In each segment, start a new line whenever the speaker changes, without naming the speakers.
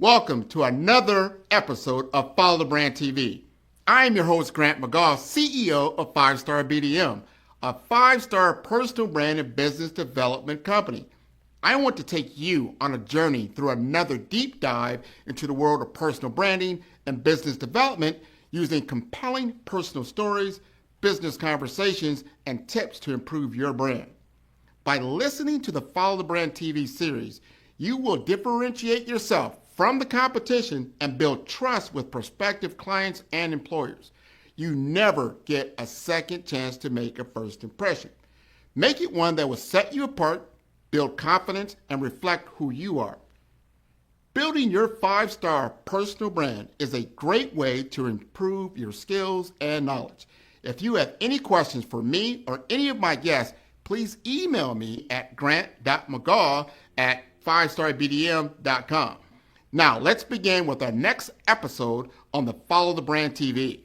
Welcome to another episode of Follow the Brand TV. I am your host, Grant McGaugh, CEO of 5-Star BDM, a 5-star personal brand and business development company. I want to take you on a journey through another deep dive into the world of personal branding and business development using compelling personal stories, business conversations, and tips to improve your brand. By listening to the Follow the Brand TV series, you will differentiate yourself from the competition and build trust with prospective clients and employers. You never get a second chance to make a first impression. Make it one that will set you apart, build confidence, and reflect who you are. Building your 5-star personal brand is a great way to improve your skills and knowledge. If you have any questions for me or any of my guests, please email me at grant.mcgaugh@5starbdm.com. Now, let's begin with our next episode on the Follow the Brand TV.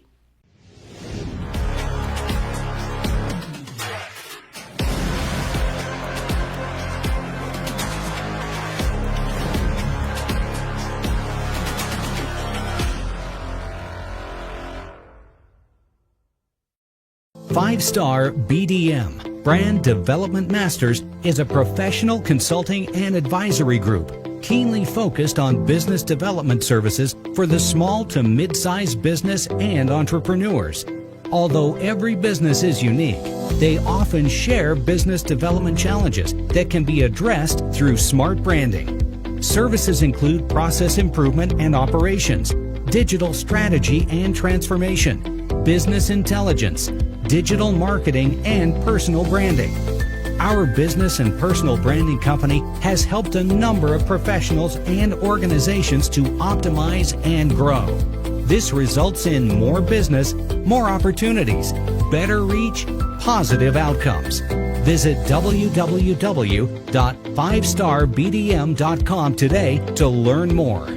Five-Star BDM, Brand Development Masters, is a professional consulting and advisory group keenly focused on business development services for the small to mid-sized business and entrepreneurs. Although every business is unique, they often share business development challenges that can be addressed through smart branding. Services include process improvement and operations, digital strategy and transformation, business intelligence, digital marketing, and personal branding. Our business and personal branding company has helped a number of professionals and organizations to optimize and grow. This results in more business, more opportunities, better reach, positive outcomes. Visit www.5starbdm.com today to learn more.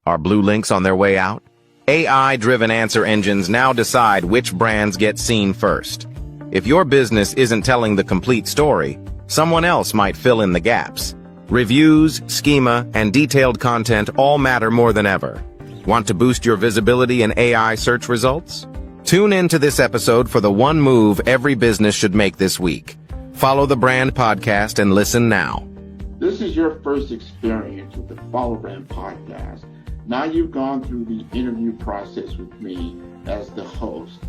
Are blue links on their way out? AI-driven answer engines now decide which brands get seen first. If your business isn't telling the complete story, someone else might fill in the gaps. Reviews, schema, and detailed content all matter more than ever. Want to boost your visibility in AI search results? Tune in to this episode for the one move every business should make this week. Follow the Brand Podcast and listen now.
This is your first experience with the Follow Brand Podcast. Now you've gone through the interview process with me as the host.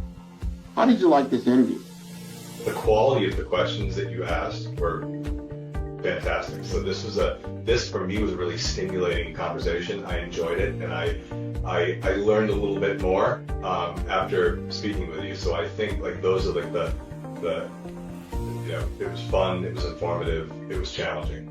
How did you like this interview?
The quality of the questions that you asked were fantastic. So this for me was a really stimulating conversation. I enjoyed it, and I learned a little bit more after speaking with you. So I think those are the it was fun, it was informative, it was challenging.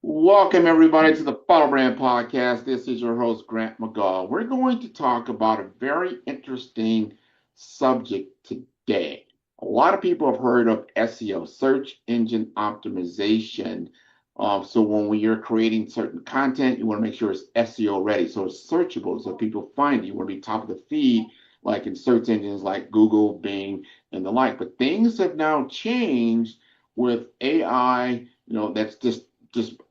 Welcome, everybody, to the Follow Brand Podcast. This is your host, Grant McGaugh. We're going to talk about a very interesting subject today. A lot of people have heard of SEO, search engine optimization. So when you're creating certain content, you want to make sure it's SEO ready, so it's searchable, so people find it. You want to be top of the feed, like in search engines like Google, Bing, and the like. But things have now changed with AI, that's just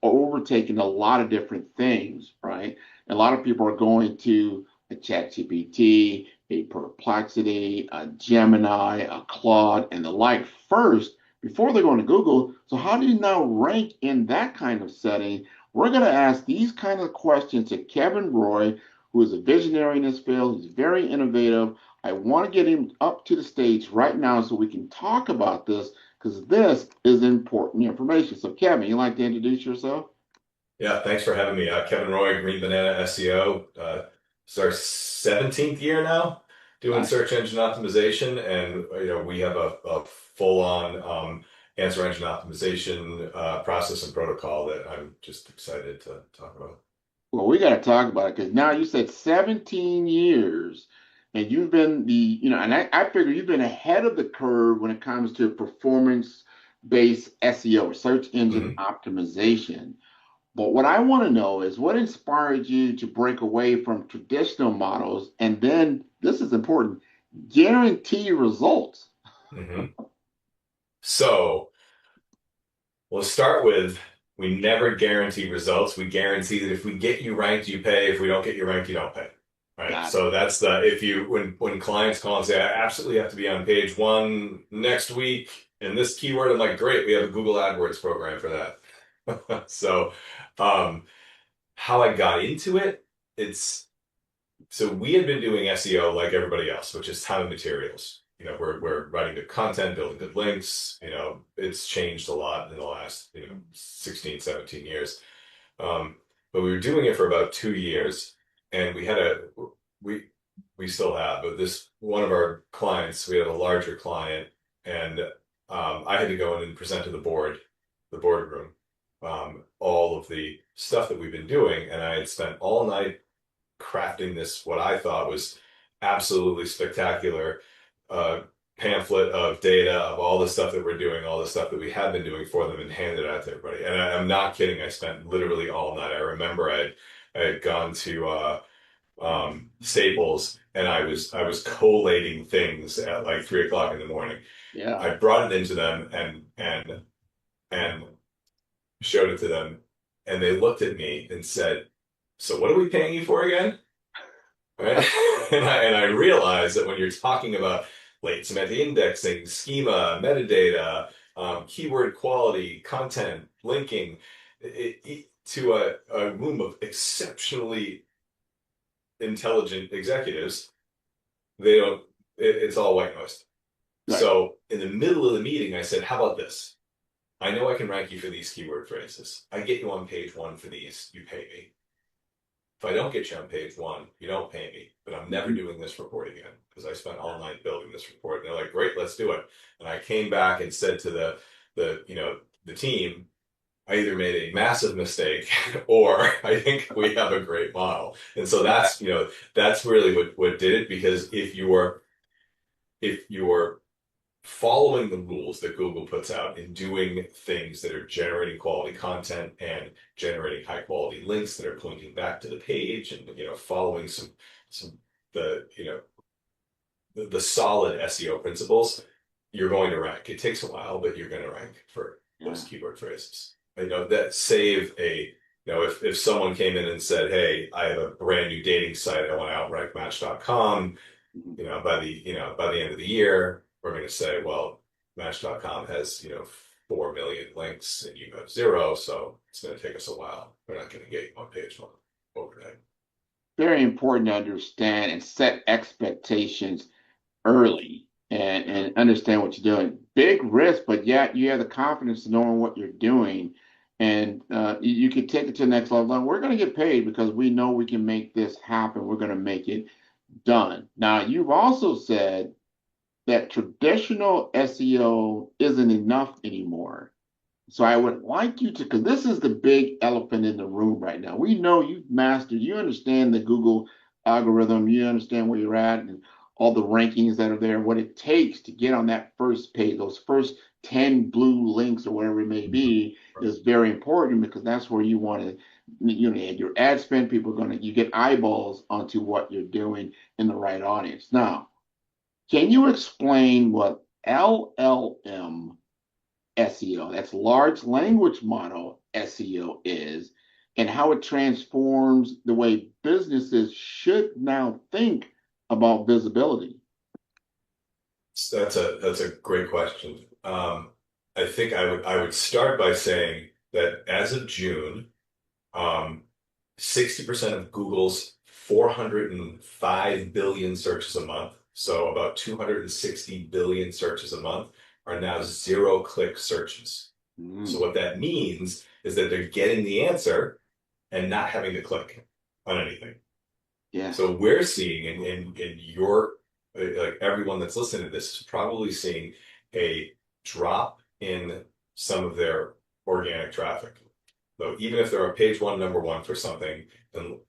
overtaking a lot of different things, right? A lot of people are going to a ChatGPT, a Perplexity, a Gemini, a Claude, and the like first before they're going to Google. So how do you now rank in that kind of setting? We're going to ask these kind of questions to Kevin Roy, who is a visionary in this field. He's very innovative. I want to get him up to the stage right now so we can talk about this, because this is important information. So Kevin, you'd like to introduce yourself?
Yeah, thanks for having me. Kevin Roy, Green Banana SEO. It's our 17th year now doing search engine optimization, and we have a full-on answer engine optimization process and protocol that I'm just excited to talk about.
Well, we got to talk about it, because now you said 17 years. And you've been and I figure you've been ahead of the curve when it comes to performance-based SEO, search engine optimization. But what I want to know is what inspired you to break away from traditional models and then, this is important, guarantee results?
So We'll start with, we never guarantee results. We guarantee that if we get you ranked, you pay. If we don't get you ranked, you don't pay. Right.
Got it.
So that's the, if you, when clients call and say, I absolutely have to be on page one next week and this keyword, I'm like, great, we have a Google AdWords program for that. So, how I got into it, it's, so we had been doing SEO like everybody else, which is time and materials. We're writing good content, building good links. It's changed a lot in the last, 16, 17 years. But we were doing it for about 2 years, and we we still have, but this one of our clients, we had a larger client, and I had to go in and present to the boardroom, all of the stuff that we've been doing, and I had spent all night crafting this, what I thought was absolutely spectacular pamphlet of data of all the stuff that we're doing, all the stuff that we have been doing for them, and handed it out to everybody. And I'm not kidding. I spent literally all night. I remember I had gone to Staples, and I was collating things at like 3 o'clock in the morning.
Yeah.
I brought it into them and showed it to them, and they looked at me and said, "So what are we paying you for again?" Right? And I realized that when you're talking about late semantic indexing, schema, metadata, keyword quality, content, linking, to a room of exceptionally intelligent executives, they don't, it's all white noise.
Right.
So in the middle of the meeting, I said, how about this? I know I can rank you for these keyword phrases. I get you on page one for these, you pay me. If I don't get you on page one, you don't pay me, but I'm never doing this report again because I spent all night building this report. And they're like, great, let's do it. And I came back and said to the team, I either made a massive mistake or I think we have a great model. And so that's really what did it, because if you're following the rules that Google puts out and doing things that are generating quality content and generating high quality links that are pointing back to the page, and following some the the solid SEO principles, you're going to rank. It takes a while, but you're going to rank for those keyword phrases. That save a, if someone came in and said, hey, I have a brand new dating site, I want to outrank Match.com, by the end of the year, we're going to say, well, Match.com has, 4 million links and you have 0, so it's going to take us a while. We're not going to get you on page one overnight.
Very important to understand and set expectations early and understand what you're doing. Big risk, but yet you have the confidence of knowing what you're doing. And you can take it to the next level. And we're going to get paid because we know we can make this happen. We're going to make it done. Now, you've also said that traditional SEO isn't enough anymore. So I would like you to, because this is the big elephant in the room right now. We know you've mastered, you understand the Google algorithm, you understand where you're at and all the rankings that are there, what it takes to get on that first page, those first 10 blue links or whatever it may be is very important, because that's where you want to, your ad spend, people are going to, you get eyeballs onto what you're doing in the right audience. Now, can you explain what LLM SEO, that's large language model SEO, is, and how it transforms the way businesses should now think about visibility?
That's a great question. I think I would start by saying that as of June, 60% of Google's 405 billion searches a month, so about 260 billion searches a month, are now zero-click searches. So what that means is that they're getting the answer and not having to click on anything.
Yeah.
So we're seeing in your, like everyone that's listening to this is probably seeing a drop in some of their organic traffic. So even if they're on page one, number one for something, then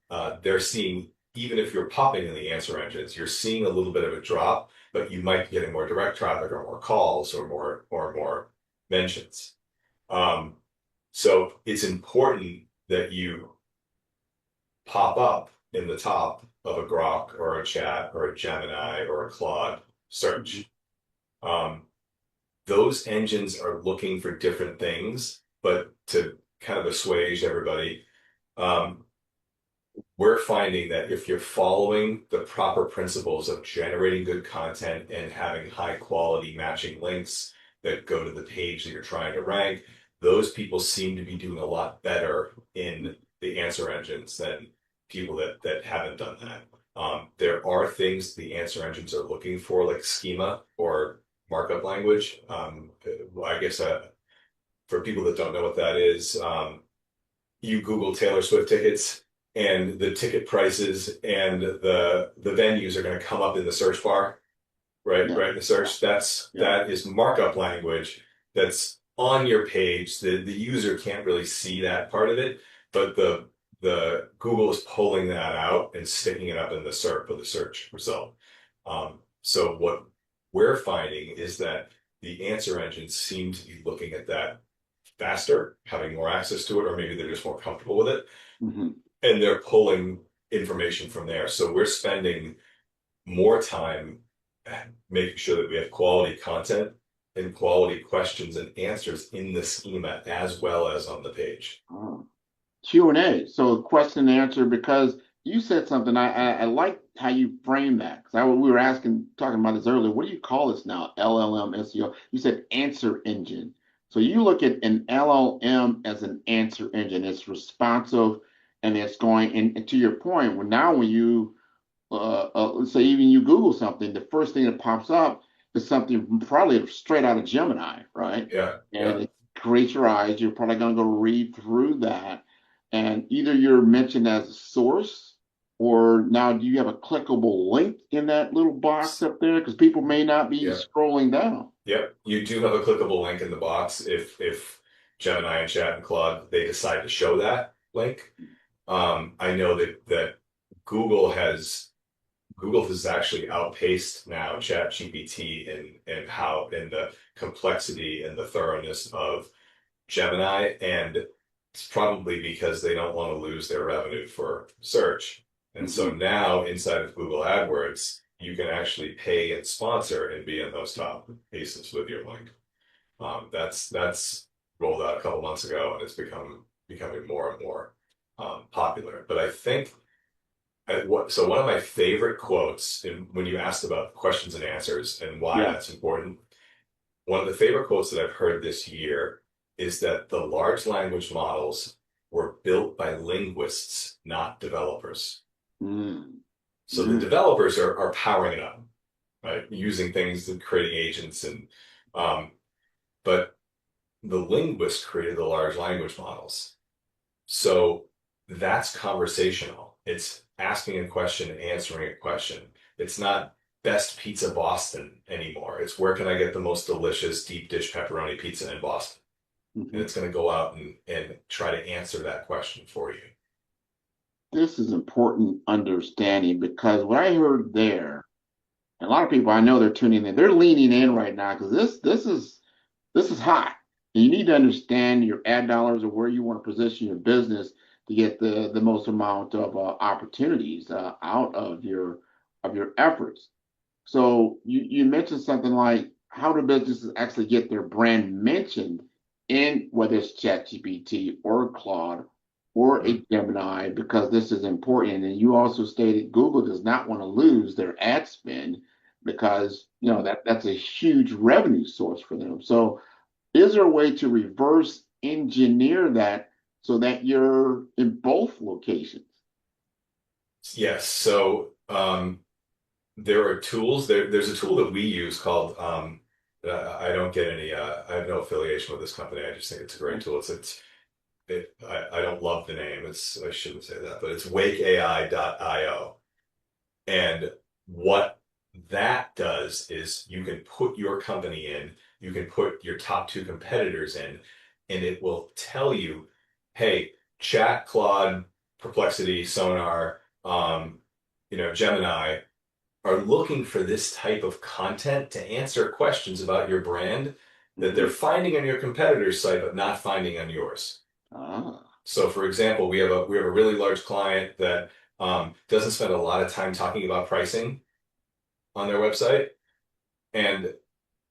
they're seeing, even if you're popping in the answer engines, you're seeing a little bit of a drop, but you might be getting more direct traffic or more calls or more mentions. So it's important that you pop up in the top of a Grok or a Chat or a Gemini or a Claude search. Those engines are looking for different things but to kind of assuage everybody, um, we're finding that if you're following the proper principles of generating good content and having high quality matching links that go to the page that you're trying to rank, those people seem to be doing a lot better in the answer engines than people that haven't done that. There are things the answer engines are looking for, like schema or markup language. I guess for people that don't know what that is, you Google Taylor Swift tickets and the ticket prices and the venues are going to come up in the search bar, right?
Yeah.
Right in the search.
Yeah.
That is markup language that's on your page. The user can't really see that part of it, but the Google is pulling that out and sticking it up in the SERP of the search result. So what we're finding is that the answer engines seem to be looking at that faster, having more access to it, or maybe they're just more comfortable with it.
Mm-hmm.
And they're pulling information from there. So we're spending more time making sure that we have quality content and quality questions and answers in the schema as well as on the page.
Oh. Q&A. So question and answer, because you said something, I like how you frame that. Because we were talking about this earlier. What do you call this now? LLM SEO. You said answer engine. So you look at an LLM as an answer engine. It's responsive and it's going, and to your point, when you let's say even you Google something, the first thing that pops up is something probably straight out of Gemini, right?
Yeah,
And
yeah.
it creates your eyes. You're probably going to go read through that, and either you're mentioned as a source, or now do you have a clickable link in that little box up there? Because people may not be
Yeah.
scrolling down.
Yep. You do have a clickable link in the box if Gemini and Chat and Claude they decide to show that link. I know that Google has Google has actually outpaced now ChatGPT and how in the complexity and the thoroughness of Gemini, and it's probably because they don't want to lose their revenue for search. And so
Mhm.
now inside of Google AdWords, you can actually pay and sponsor and be in those top pieces with your link. That's rolled out a couple months ago, and it's becoming more and more popular. But I think so one of my favorite quotes when you asked about questions and answers and why
Yeah.
that's important, one of the favorite quotes that I've heard this year is that the large language models were built by linguists, not developers.
Mm.
So the
Mm.
developers are powering it up, right? Using things and creating agents um, but the linguists created the large language models. So that's conversational. It's asking a question, answering a question. It's not best pizza Boston anymore. It's where can I get the most delicious deep dish pepperoni pizza in Boston? And
Mhm.
it's going to go out and try to answer that question for you.
This is important understanding, because what I heard there, and a lot of people I know they're tuning in, they're leaning in right now because this is hot. And you need to understand your ad dollars or where you want to position your business to get the most amount of opportunities out of your efforts. So you mentioned something like, how do businesses actually get their brand mentioned in, whether it's ChatGPT or Claude or
Mhm.
a Gemini, because this is important. And you also stated Google does not want to lose their ad spend, because that's a huge revenue source for them. So is there a way to reverse engineer that so that you're in both locations?
Yes. So there are tools. There's a tool that we use called I don't get any I have no affiliation with this company. I just think it's a great tool. I don't love the name. I shouldn't say that, but it's wakeai.io. And what that does is you can put your company in, you can put your top two competitors in, and it will tell you, hey, Chat, Claude, Perplexity, Sonar, Gemini are looking for this type of content to answer questions about your brand that they're
Mhm.
finding on your competitor's site but not finding on yours.
Ah.
So, for example, we have a really large client that doesn't spend a lot of time talking about pricing on their website, and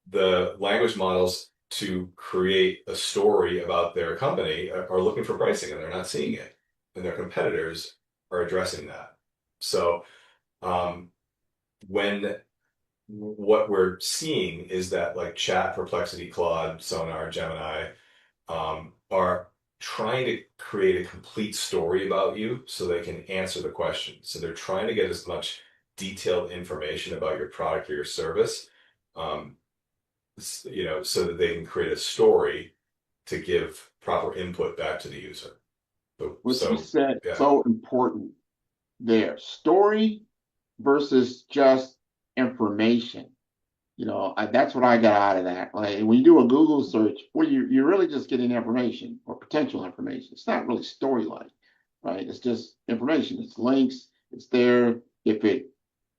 the language models to create a story about their company are looking for pricing and they're not seeing it. And their competitors are addressing that. So when what we're seeing is that like Chat, Perplexity, Claude, Sonar, Gemini are trying to create a complete story about you so they can answer the question. So they're trying to get as much detailed information about your product or your service, um, so that they can create a story to give proper input back to the user.
What you
So,
said,
yeah.
so important there. Story versus just information. That's what I got out of that. Like when you do a Google search, well, you're really just getting information or potential information. It's not really storyline, right? It's just information. It's links. It's there. If it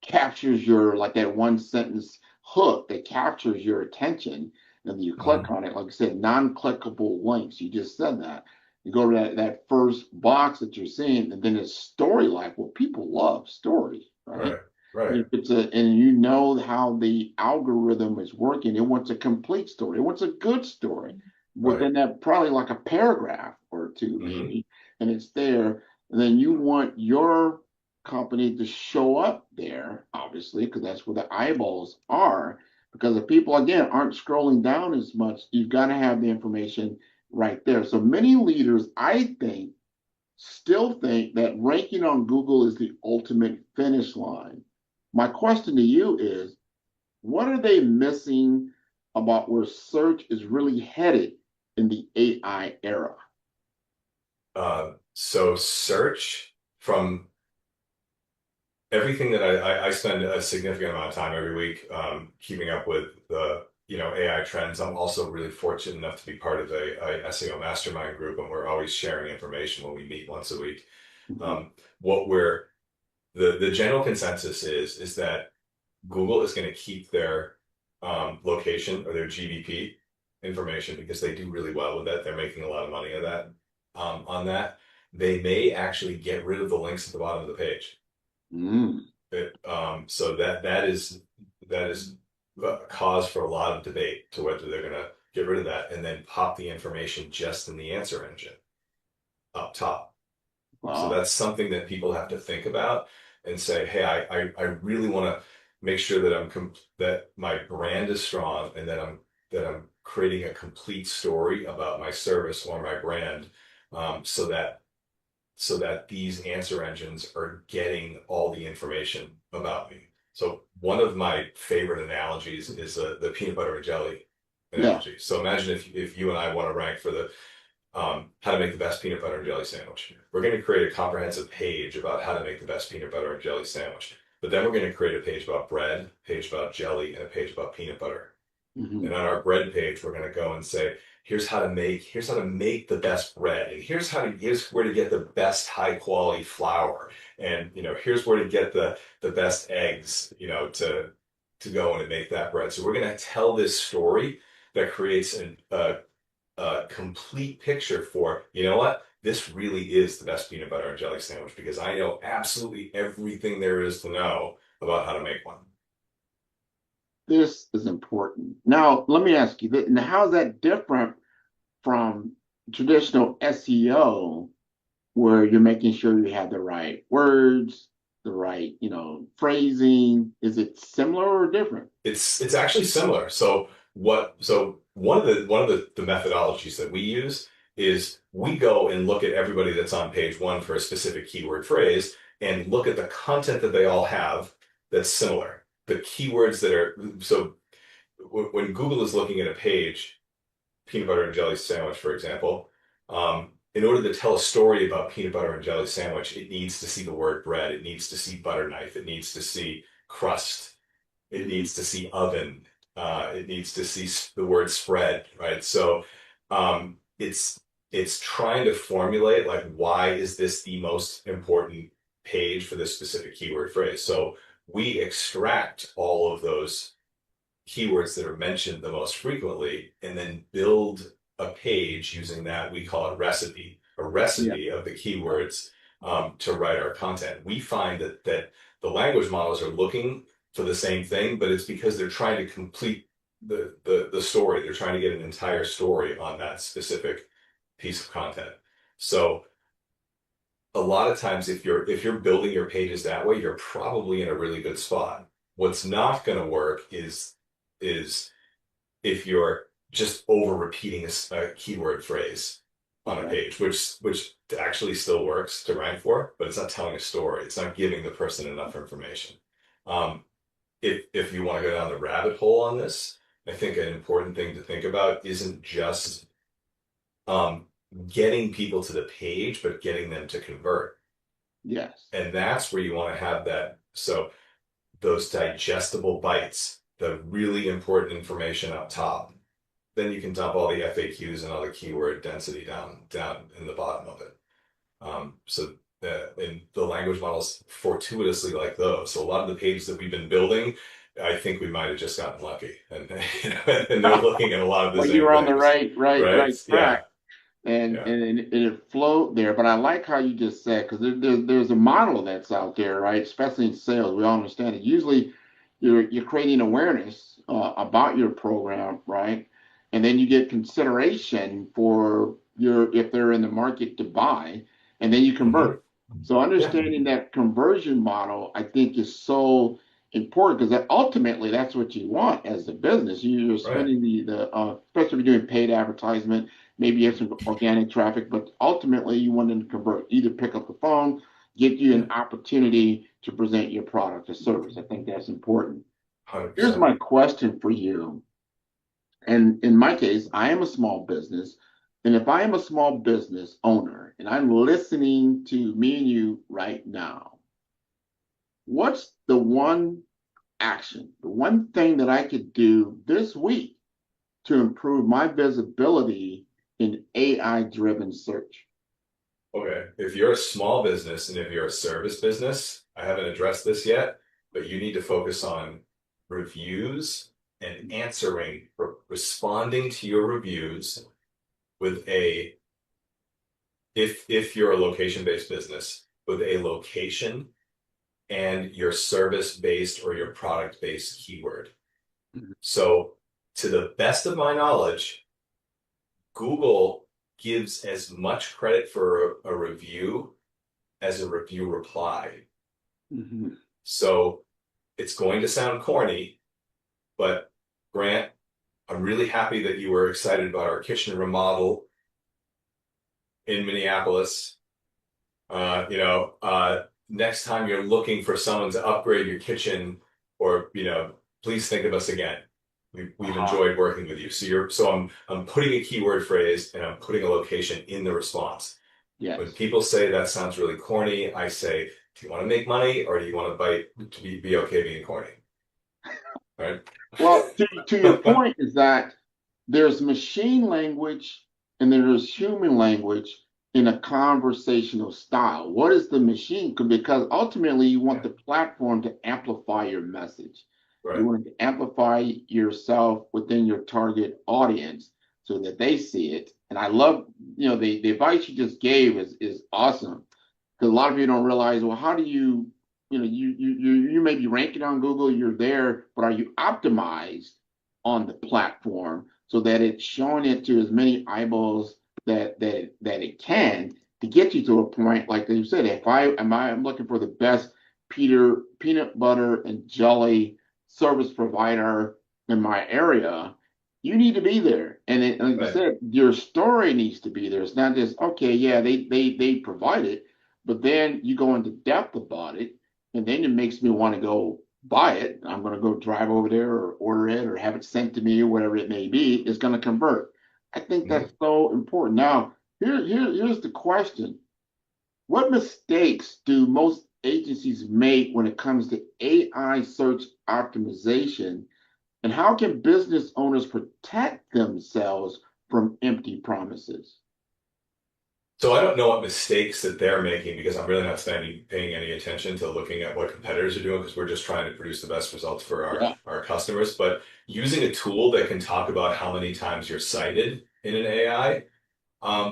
captures your, like that one sentence hook that captures your attention, and then you click
Mhm.
on it, like I said, non-clickable links. You just said that. You go to that first box that you're seeing, and then it's story like, well, people love story, right?
Right, right,
If it's and you know how the algorithm is working, it wants a complete story. It wants a good story
right.
within that, probably like a paragraph or two,
Hmm.
maybe, and it's there. And then you want your company to show up there, obviously, because that's where the eyeballs are. Because if people, again, aren't scrolling down as much, you've got to have the information right there. So many leaders, I think, still think that ranking on Google is the ultimate finish line. My question to you is, what are they missing about where search is really headed in the AI era?
So search from everything that I spend a significant amount of time every week keeping up with the AI trends. I'm also really fortunate enough to be part of a SEO mastermind group, and we're always sharing information when we meet once a week.
Mhm.
Um, what we're the general consensus is that Google is going to keep their location or their GBP information because they do really well with that. They're making a lot of money of that. On that, they may actually get rid of the links at the bottom of the page.
Mm,
So that is a cause for a lot of debate to whether they're going to get rid of that and then pop the information just in the answer engine up top. So
wow.
that's something that people have to think about and say, hey, I really want to make sure that that my brand is strong and that I'm creating a complete story about my service or my brand, so that these answer engines are getting all the information about me. So one of my favorite analogies is the peanut butter and jelly
Yeah.
analogy. So imagine if you and I want to rank for the how to make the best peanut butter and jelly sandwich. We're going to create a comprehensive page about how to make the best peanut butter and jelly sandwich. But then we're going to create a page about bread, a page about jelly, and a page about peanut butter. And
Hmm.
on our bread page, we're going to go and say, here's how to make the best bread, and here's where to get the best high quality flour, and here's where to get the best eggs, to go in and make that bread. So we're going to tell this story that creates a complete picture for, you know what? This really is the best peanut butter and jelly sandwich because I know absolutely everything there is to know about how to make one.
This is important. Now, let me ask you, now how is that different from traditional SEO, where you're making sure you have the right words, the right, phrasing? Is it similar or different?
It's actually similar. So one of the methodologies that we use is we go and look at everybody that's on page one for a specific keyword phrase and look at the content that they all have that's similar. The keywords that are so when Google is looking at a page, peanut butter and jelly sandwich, for example, in order to tell a story about peanut butter and jelly sandwich, it needs to see the word bread, it needs to see butter knife, it needs to see crust, it
Mhm.
needs to see oven. It needs to see the word spread, right? So it's trying to formulate like why is this the most important page for this specific keyword phrase. So we extract all of those keywords that are mentioned the most frequently and then build a page using that. We call it a
Yeah.
recipe of the keywords to write our content. We find that the language models are looking for the same thing, but it's because they're trying to complete the story. They're trying to get an entire story on that specific piece of content. So a lot of times if you're building your pages that way, you're probably in a really good spot. What's not going to work is if you're just over repeating a keyword phrase on a
Okay.
page, which actually still works to rank for, but it's not telling a story. It's not giving the person enough information. Um, if you want to go down the rabbit hole on this, I think an important thing to think about isn't just um, getting people to the page, but getting them to convert.
Yes.
And that's where you want to have that. So those digestible bites, the really important information up top, then you can dump all the FAQs and all the keyword density down in the bottom of it. And the language models fortuitously like those. So a lot of the pages that we've been building, I think we might have just gotten lucky, and and they're looking at a lot of the
Well,
same
you're on the
things, right?
right
Yeah,
track, and
yeah.
it flowed there. But I like how you just said, because there's a model that's out there, right? Especially in sales, we all understand it. Usually, you're creating awareness about your program, right? And then you get consideration for your if they're in the market to buy, and then you
Hmm.
convert. So
Yeah,
understanding that conversion model, I think, is so important because that ultimately that's what you want as a business. You're
right.
spending the especially if you're doing paid advertisement, maybe you have some organic traffic, but ultimately you want them to convert, either pick up the phone, get you
Yeah,
an opportunity to present your product or service. I think that's important. Here's
100%.
my question for you. And in my case, I am a small business. And if I am a small business owner and I'm listening to me and you right now, what's the one action, the one thing that I could do this week to improve my visibility in AI driven search?
Okay, if you're a small business and if you're a service business, I haven't addressed this yet, but you need to focus on reviews and responding to your reviews with a, if you're a location-based business, with a location and your service-based or your product-based keyword. So to the best of my knowledge, Google gives as much credit for a review as a review reply.
Mm-hmm.
So it's going to sound corny, but Grant, I'm really happy that you were excited about our kitchen remodel in Minneapolis. Next time you're looking for someone to upgrade your kitchen, or please think of us again. We've
Uh-huh.
enjoyed working with you. So I'm putting a keyword phrase and I'm putting a location in the response. When
Yes.
people say that sounds really corny, I say, do you want to make money or do you want to be okay being corny? Right?
Well, to your point is that there's machine language and there's human language in a conversational style. What is the machine? Because ultimately, you want
Yeah,
the platform to amplify your message. You
right.
want to amplify yourself within your target audience so that they see it. And I love, the advice you just gave is awesome because a lot of people don't realize, well, how do you, you may be ranking on Google, you're there, but are you optimized on the platform so that it's showing it to as many eyeballs that it can to get you to a point like you said. If I'm looking for the best peanut butter and jelly service provider in my area, you need to be there. And like you
Right.
said, your story needs to be there. It's not just okay, yeah, they provide it, but then you go into depth about it, and then it makes me want to go buy it. I'm going to go drive over there or order it or have it sent to me or whatever it may be. It's going to convert. I think
Mhm.
that's so important. Now, here's the question. What mistakes do most agencies make when it comes to AI search optimization? And how can business owners protect themselves from empty promises?
So I don't know what mistakes that they're making because I'm really not paying any attention to looking at what competitors are doing because we're just trying to produce the best results for
Yeah.
our customers. But using a tool that can talk about how many times you're cited in an AI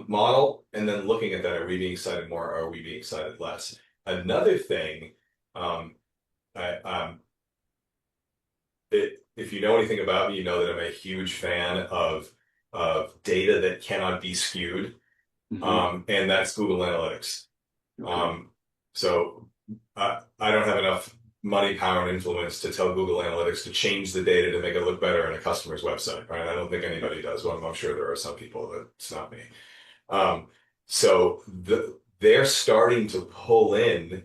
model, and then looking at that, are we being cited more? Or are we being cited less? Another thing, um, I, it, if you know anything about me, you know that I'm a huge fan of data that cannot be skewed,
Hmm.
and that's Google Analytics.
Okay.
Um, so I don't have enough money, power, and influence to tell Google Analytics to change the data to make it look better on a customer's website, right? I don't think anybody does. Well, I'm sure there are some people, but it's not me. Um, they're starting to pull in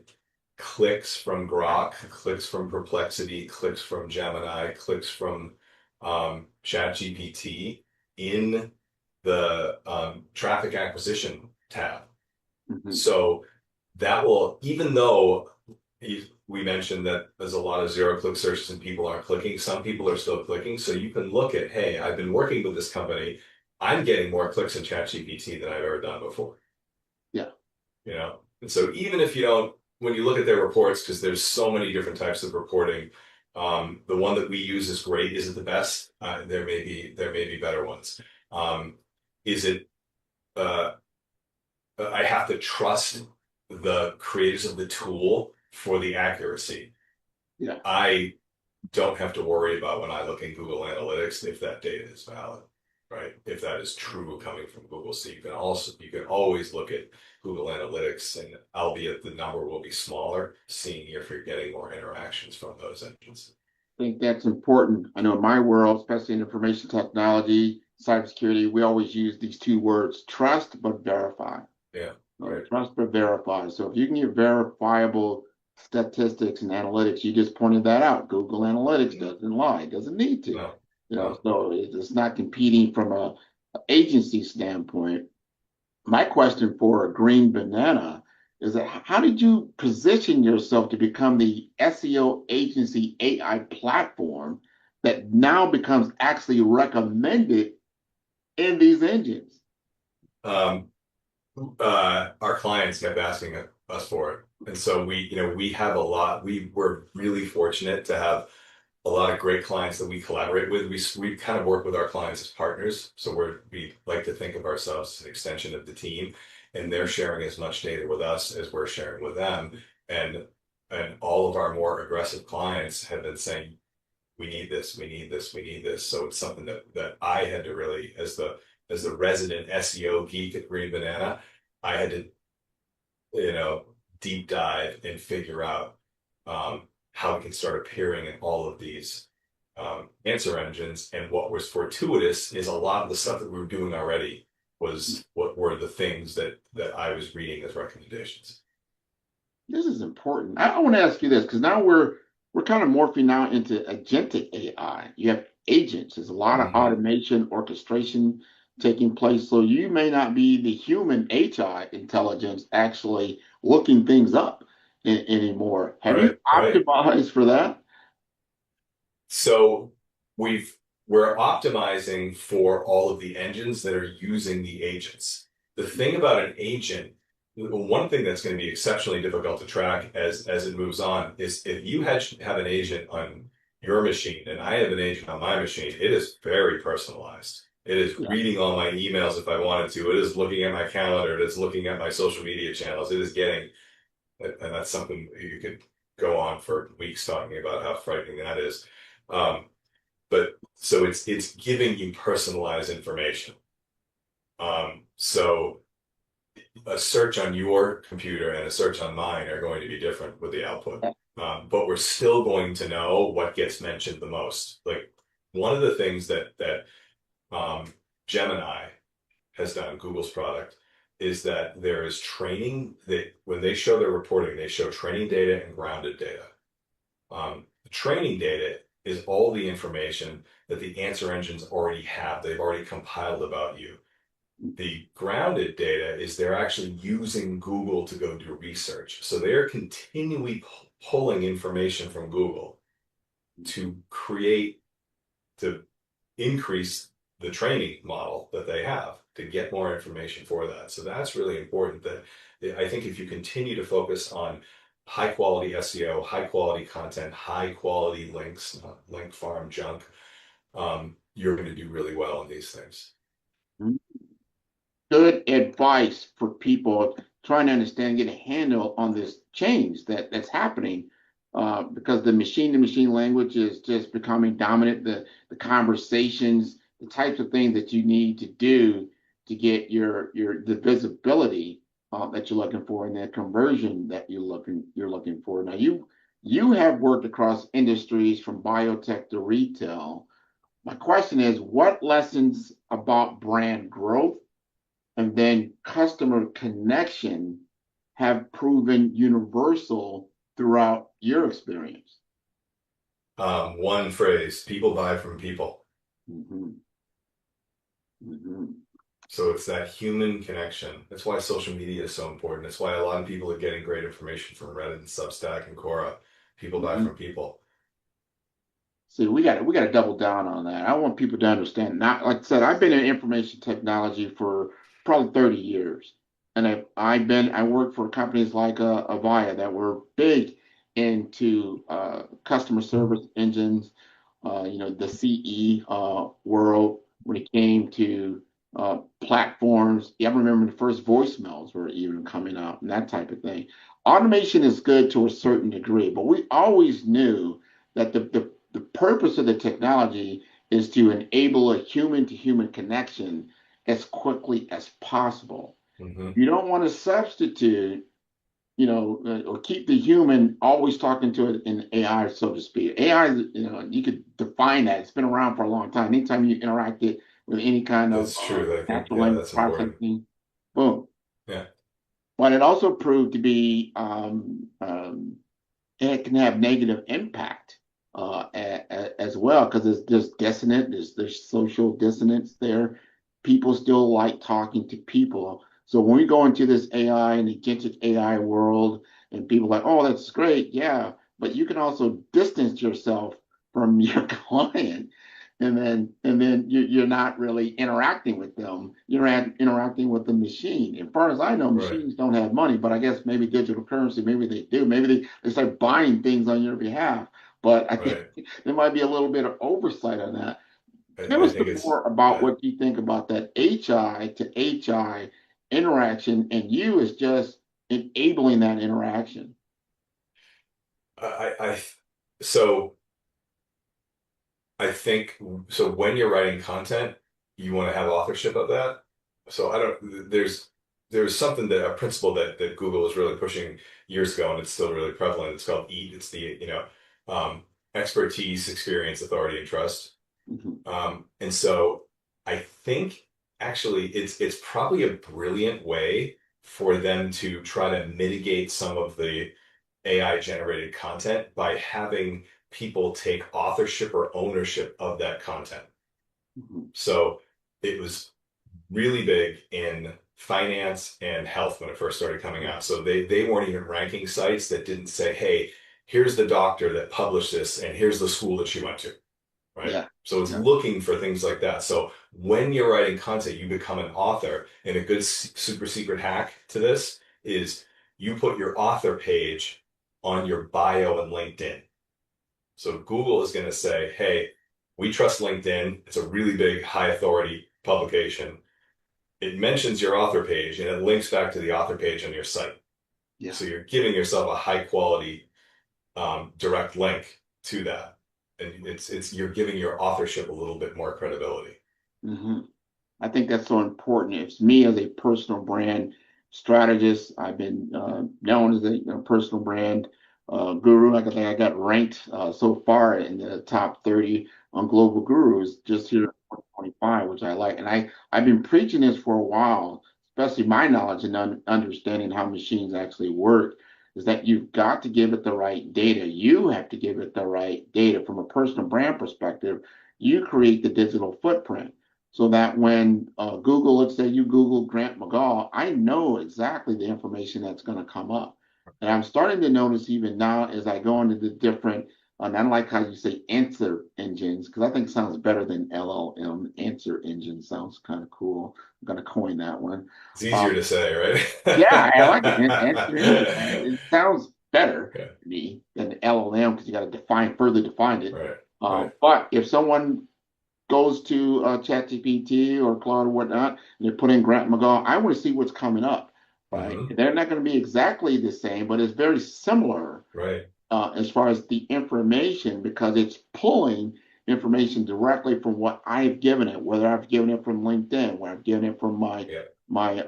clicks from Grok, clicks from Perplexity, clicks from Gemini, clicks from ChatGPT in the traffic acquisition tab.
Hmm.
So that will, even though we mentioned that there's a lot of zero-click searches and people aren't clicking, some people are still clicking. So you can look at, hey, I've been working with this company. I'm getting more clicks in ChatGPT than I've ever done before.
Yeah.
You know? And so even if you don't, when you look at their reports, because there's so many different types of reporting, the one that we use is great. Is it the best? There may be better ones. Is it uh, I have to trust the creators of the tool for the accuracy.
Yeah.
I don't have to worry about when I look in Google Analytics if that data is valid, right? If that is true coming from Google. So you can always look at Google Analytics, and albeit the number will be smaller, seeing if you're getting more interactions from those engines.
I think that's important. I know in my world, especially in information technology, cybersecurity, we always use these two words, trust but verify.
Yeah, right.
Trust but verify. So if you can get verifiable statistics and analytics, you just pointed that out. Google Analytics doesn't lie, it doesn't need to.
No, no.
So it's not competing from a agency standpoint. My question for a Green Banana is that how did you position yourself to become the SEO agency AI platform that now becomes actually recommended in these engines?
Um, our clients kept asking us for it. And so we have a lot, we were really fortunate to have a lot of great clients that we collaborate with. We kind of work with our clients as partners. So we like to think of ourselves as an extension of the team, and they're sharing as much data with us as we're sharing with them. And all of our more aggressive clients have been saying, we need this, we need this, we need this. So it's something that I had to really, as the resident SEO geek at Green Banana, I had to, deep dive and figure out how we can start appearing in all of these answer engines. And what was fortuitous is a lot of the stuff that we were doing already was what were the things that I was reading as recommendations.
This is important. I want to ask you this because now we're kind of morphing now into agentic AI. You have agents. There's a lot of
Mm-hmm.
automation, orchestration taking place. So you may not be the human HI intelligence actually looking things up anymore. Have you
Right, right.
optimized for that?
So we've we're optimizing for all of the engines that are using the agents. The thing about an agent, one thing that's going to be exceptionally difficult to track as it moves on is if you have an agent on your machine and I have an agent on my machine, it is very personalized. It is
Yeah.
reading all my emails if I wanted to. It is looking at my calendar. It is looking at my social media channels. It is getting, and that's something you could go on for weeks talking about how frightening that is. Um, but so it's giving you personalized information. So a search on your computer and a search on mine are going to be different with the output. But we're still going to know what gets mentioned the most. Like one of the things that Gemini has done, Google's product, is that there is training that when they show their reporting, they show training data and grounded data. The training data is all the information that the answer engines already have. They've already compiled about you. The grounded data is they're actually using Google to go do research. So they're continually pulling information from Google to create, to increase the training model that they have to get more information for that. So that's really important that I think if you continue to focus on high quality SEO, high quality content, high quality links, not link farm junk, you're going to do really well in these things.
Good advice for people trying to understand, get a handle on this change that's happening because the machine-to-machine language is just becoming dominant. The conversations, the types of things that you need to do to get the visibility that you're looking for and the conversion that you're looking for. Now you have worked across industries from biotech to retail. My question is, what lessons about brand growth and then customer connection have proven universal throughout your experience?
One phrase, people buy from people.
Mhm, mhm,
So it's that human connection. That's why social media is so important. That's why a lot of people are getting great information from Reddit and Substack and Quora. People buy
mhm.
from people.
See, we got to double down on that. I want people to understand. Not like I said, I've been in information technology for probably 30 years, and I worked for companies like Avaya that were big into customer service engines, the CE world when it came to platforms. Yeah, I remember the first voicemails were even coming out and that type of thing. Automation is good to a certain degree, but we always knew that the purpose of the technology is to enable a human to human connection as quickly as possible.
Hmm.
You don't want to substitute, or keep the human always talking to it in AI, so to speak. AI, you could define that. It's been around for a long time. Anytime you interact it with any kind of
That's true. I think,
natural
yeah,
language
that's important.
processing, boom.
Yeah.
But it also proved to be it can have negative impact as well because there's dissonant, there's social dissonance there. People still like talking to people. So when we go into this AI and agentic AI world, and people are like, oh, that's great, yeah, but you can also distance yourself from your client, and then you're not really interacting with them. You're interacting with the machine. As far as I know,
Right.
machines don't have money, but I guess maybe digital currency, maybe they do. Maybe they start buying things on your behalf. But I think
Right.
there might be a little bit of oversight on that. Tell
I
us
think
some
it's,
more about
yeah.
what you think about that HI to HI interaction, and you is just enabling that interaction.
I, so I think, so when you're writing content, you want to have authorship of that. So I don't, there's something that a principle that Google was really pushing years ago, and it's still really prevalent. It's called EAT. It's the, expertise, experience, authority, and trust.
Mhm.
And so I think actually it's probably a brilliant way for them to try to mitigate some of the AI generated content by having people take authorship or ownership of that content.
Mhm.
So it was really big in finance and health when it first started coming out. So they weren't even ranking sites that didn't say, hey, here's the doctor that published this and here's the school that she went to, right?
Yeah.
So it's
Yeah.
looking for things like that. So when you're writing content, you become an author. And a good super secret hack to this is you put your author page on your bio and LinkedIn. So Google is going to say, hey, we trust LinkedIn. It's a really big, high authority publication. It mentions your author page and it links back to the author page on your site.
Yeah.
So you're giving yourself a high quality direct link to that. And it's you're giving your authorship a little bit more credibility.
Hmm. I think that's so important. It's me as a personal brand strategist. I've been known as a personal brand guru. Like I think I got ranked so far in the top 30 on Global Gurus just here in 2025, which I like. And I've been preaching this for a while, especially my knowledge and understanding how machines actually work, is that you've got to give it the right data. You have to give it the right data from a personal brand perspective. You create the digital footprint so that when Google, let's say you Google Grant McGaw, I know exactly the information that's going to come up. And I'm starting to notice even now as I go into the different, and I like how you say answer engines, because I think it sounds better than LLM. Answer engine sounds kind of cool. I'm going to coin that one.
It's
Uh,
easier to say, right?
yeah, I like it. Answer engine. It sounds better
Okay.
to me than LLM because you got to further define it.
Right. Right.
But if someone goes to ChatGPT or Claude or whatnot, and they put in Grant McGaw, I want to see what's coming up, right?
Hmm.
They're not going to be exactly the same, but it's very similar.
Right.
as far as the information, because it's pulling information directly from what I've given it, whether I've given it from LinkedIn, whether I've given it from
Yeah.
my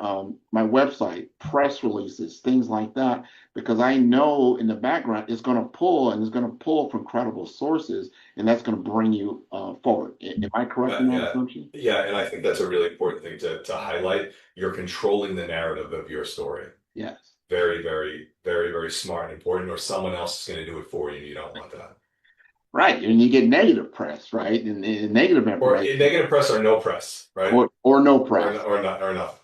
website, press releases, things like that, because I know in the background it's going to pull and it's going to pull from credible sources, and that's going to bring you forward. Am I correct in that
Yeah.
assumption?
Yeah. And I think that's a really important thing to highlight. You're controlling the narrative of your story.
Yes.
Very, very, very, very smart and important, or someone else is going to do it for you, and you don't want that.
Right, and you get negative press, right, and negative
Or
information,
negative press or no press, right?
or no press,
Or not, or nothing.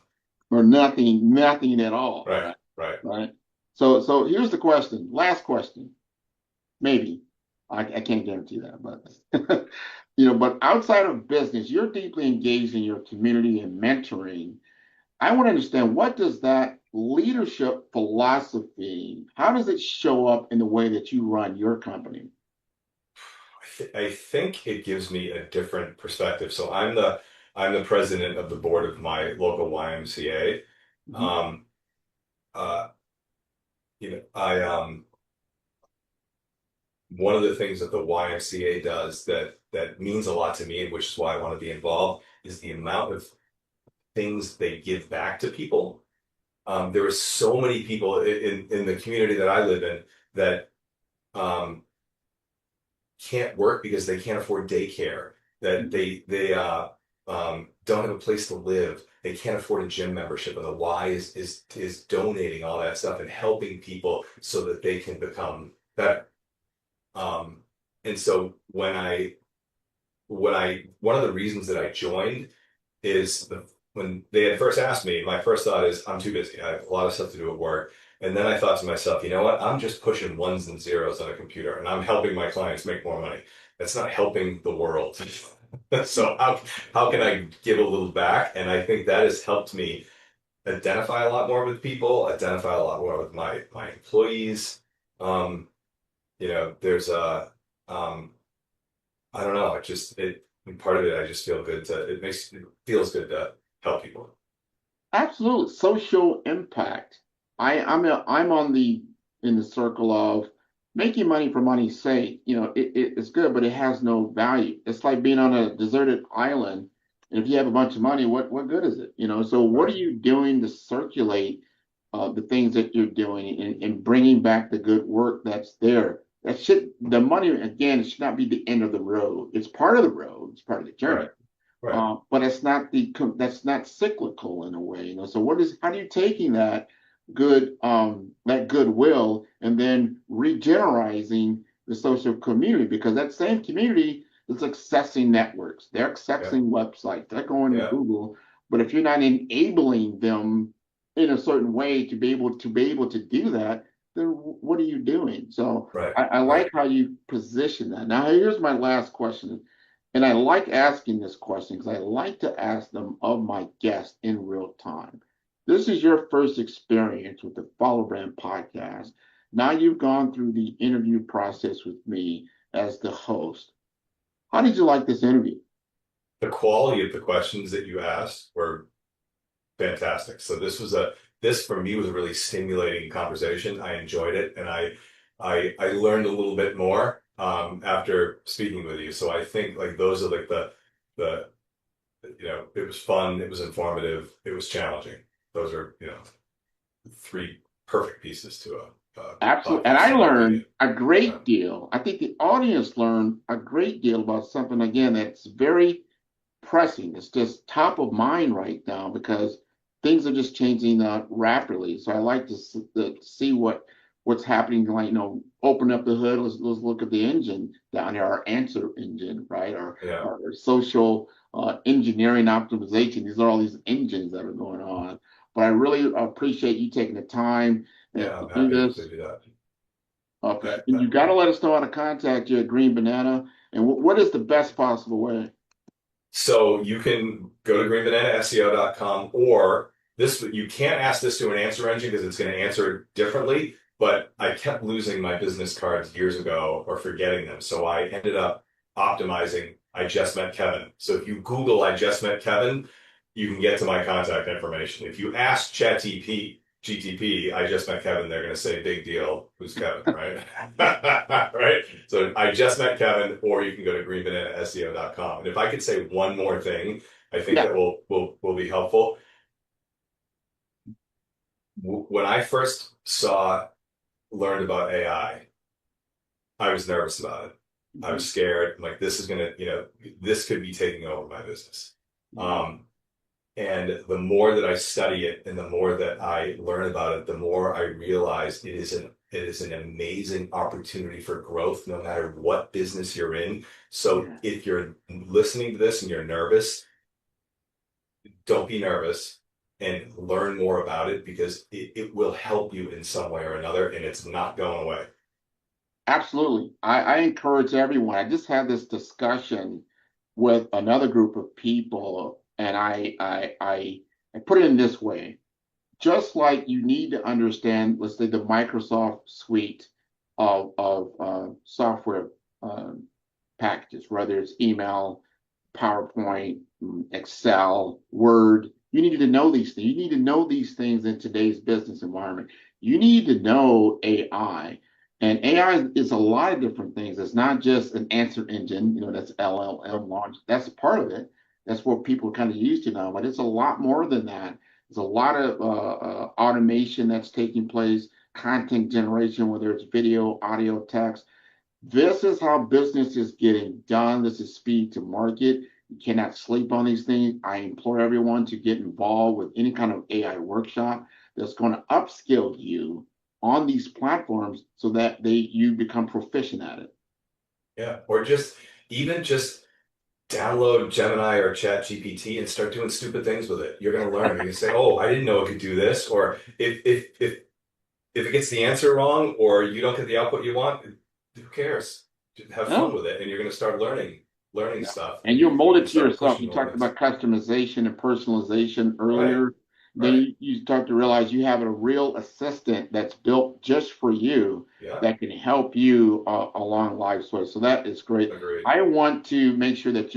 or nothing at all,
Right,
right?
right.
Right. So here's the question, last question, maybe. I can't guarantee that, but but outside of business, you're deeply engaged in your community and mentoring. I want to understand, what does that leadership philosophy, how does it show up in the way that you run your company?
I think it gives me a different perspective. So I'm the president of the board of my local YMCA.
Mhm.
Um, uh, I one of the things that the YMCA does that means a lot to me, which is why I want to be involved, is the amount of things they give back to people. There are so many people in the community that I live in that um, can't work because they can't afford daycare, that don't have a place to live, they can't afford a gym membership, and the Y is donating all that stuff and helping people so that they can become better. Um, and so one of the reasons that I joined is when they had first asked me, my first thought is, I'm too busy. I have a lot of stuff to do at work. And then I thought to myself, you know what? I'm just pushing ones and zeros on a computer and I'm helping my clients make more money. That's not helping the world. So how can I give a little back? And I think that has helped me identify a lot more with people, identify a lot more with my employees. Um, there's um, I don't know. Part of it, I just feel good it feels good to help people.
Absolute social impact. I'm on the in the circle of making money for money's sake. It's good, but it has no value. It's like being on a deserted island, and if you have a bunch of money, what good is it? So what are
Right.
you doing to circulate the things that you're doing, and bringing back the good work that's there? The money, again, it should not be the end of the road. It's part of the road. It's part of the journey,
Right. Right.
but it's not that's not cyclical in a way. So how do you taking that goodwill and then regenerizing the social community, because that same community is accessing networks, they're
Yeah.
accessing websites, they're going to
Yeah.
Google, but if you're not enabling them in a certain way to be able to do that, then what are you doing? So
Right.
I
Right.
like how you position that. Now here's my last question, and I like asking this question because I like to ask them of my guests in real time. This is your first experience with the Follow Brand podcast. Now you've gone through the interview process with me as the host. How did you like this interview?
The quality of the questions that you asked were fantastic. So this for me was a really stimulating conversation. I enjoyed it, and I learned a little bit more after speaking with you. So I think like those are like the it was fun, it was informative, it was challenging. Those are three perfect pieces to a
Absolutely. And
podcast,
I
in my
learned
opinion.
a
Yeah.
great deal. I think the audience learned a great deal about something, again, that's very pressing. It's just top of mind right now because things are just changing rapidly. So I like to see what's happening. Like, open up the hood. Let's look at the engine down here, our answer engine, right? Our,
Yeah.
our social engineering optimization. These are all these engines that are going on. But I really appreciate you taking the time
Yeah,
to
I'm
do
happy to
this.
do that.
Okay.
That,
And you
that
got to let us know how to contact you at Green Banana. And what is the best possible way?
So you can go to greenbananaseo.com, or you can't ask this to an answer engine because it's going to answer it differently. But I kept losing my business cards years ago or forgetting them. So I ended up optimizing I just met Kevin. So if you Google I just met Kevin, you can get to my contact information. If you ask GTP, I just met Kevin, they're going to say big deal. Who's Kevin, right? Right? So I just met Kevin, or you can go to greenbananaseo.com. And if I could say one more thing, I think
Yeah.
that will be helpful. When I first learned about AI, I was nervous about it. I was scared. I'm like, this is gonna, this could be taking over my business. And the more that I study it and the more that I learn about it, the more I realize it is an amazing opportunity for growth, no matter what business you're in. So if you're listening to this and you're nervous, don't be nervous and learn more about it, because it will help you in some way or another, and it's not going away.
Absolutely. I encourage everyone. I just had this discussion with another group of people, and I put it in this way. Just like you need to understand, let's say, the Microsoft suite of software packages, whether it's email, PowerPoint, Excel, Word. You need to know these things. You need to know these things in today's business environment. You need to know AI. And AI is a lot of different things. It's not just an answer engine, that's LLM launch. That's a part of it. That's what people kind of used to know, but it's a lot more than that. There's a lot of automation that's taking place, content generation, whether it's video, audio, text. This is how business is getting done. This is speed to market. You cannot sleep on these things. I implore everyone to get involved with any kind of AI workshop that's going to upskill you on these platforms so that you become proficient at it.
Yeah, or just download Gemini or ChatGPT and start doing stupid things with it. You're going to learn. You're going to say, "Oh, I didn't know it could do this." Or if it gets the answer wrong, or you don't get the output you want, who cares? Just have fun with it, and you're going to start learning stuff,
and you'll mold it to
start
yourself. You
pushing
talked
limits.
about customization and personalization
Right,
earlier.
right.
Then you start to realize you have a real assistant that's built just for you
Yeah,
that can help you along life's way. So that is great.
agreed.
I want to make sure that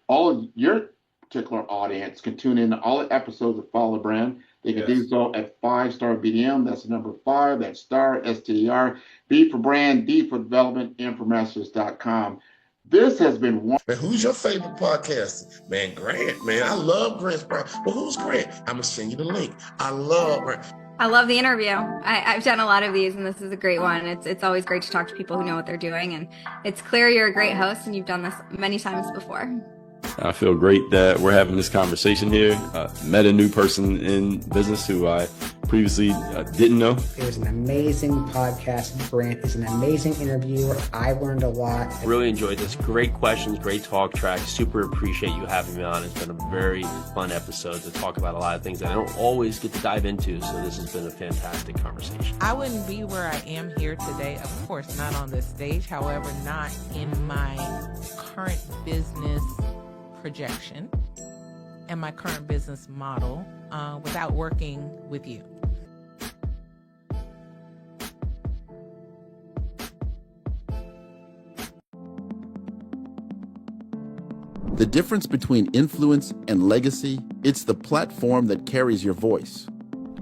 all of your particular audience can tune in to all the episodes of Follow the Brand. They can do
Yes.
so at 5-star BDM. That's the number 5. That's star STER. B for brand, D for development, M for masters.com. This has been one.
Man, who's your favorite podcaster? Man, Grant, man. I love Grant's podcast. Well, who's Grant? I'm going to send you the link. I love Grant.
I love the interview. I've done a lot of these, and this is a great one. It's always great to talk to people who know what they're doing, and it's clear you're a great host, and you've done this many times before.
I feel great that we're having this conversation here. Met a new person in business who I previously didn't know.
It was an amazing podcast. Grant is an amazing interviewer. I learned a lot.
Really enjoyed this. Great questions, great talk track. Super appreciate you having me on. It's been a very fun episode to talk about a lot of things that I don't always get to dive into. So this has been a fantastic conversation.
I wouldn't be where I am here today, of course, not on this stage. However, not in my current business projection and my current business model without working with you.
The difference between influence and legacy, it's the platform that carries your voice.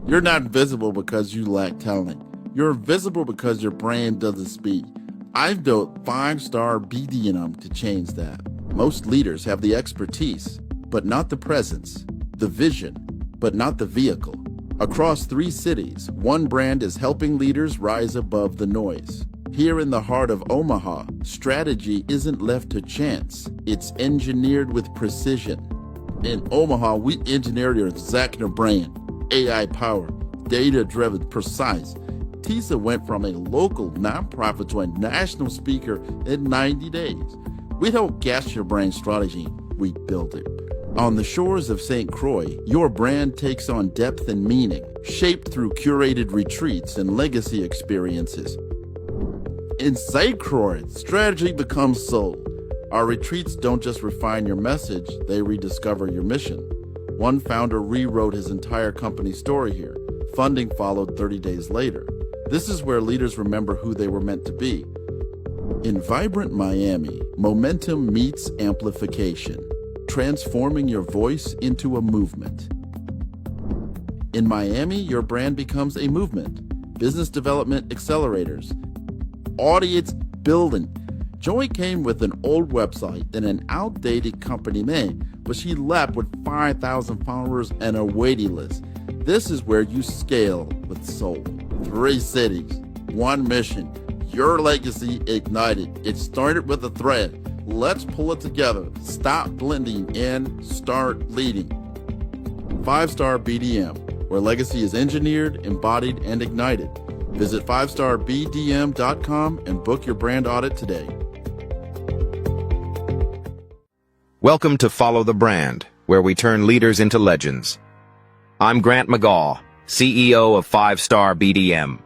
You're not visible because you lack talent. You're visible because your brand doesn't speak. I've built 5-star BDM to change that. Most leaders have the expertise, but not the presence, the vision, but not the vehicle. Across 3 cities, one brand is helping leaders rise above the noise. Here in the heart of Omaha, strategy isn't left to chance. It's engineered with precision. In Omaha, we engineered your executive brand, AI-powered, data-driven, precise. TISA went from a local nonprofit to a national speaker in 90 days. We don't guess your brand strategy, we build it. On the shores of St. Croix, your brand takes on depth and meaning, shaped through curated retreats and legacy experiences. In St. Croix, strategy becomes soul. Our retreats don't just refine your message, they rediscover your mission. One founder rewrote his entire company story here. Funding followed 30 days later. This is where leaders remember who they were meant to be. In vibrant Miami, momentum meets amplification, transforming your voice into a movement. In Miami, your brand becomes a movement. Business development accelerators, audience building. Joey came with an old website and an outdated company name, but she left with 5,000 followers and a waiting list. This is where you scale with soul. 3 cities, 1 mission, your legacy ignited. It started with a thread. Let's pull it together. Stop blending and start leading. 5-Star BDM, where legacy is engineered, embodied, and ignited. Visit 5starbdm.com and book your brand audit today.
Welcome to Follow the Brand, where we turn leaders into legends. I'm Grant McGaw, CEO of 5-Star BDM.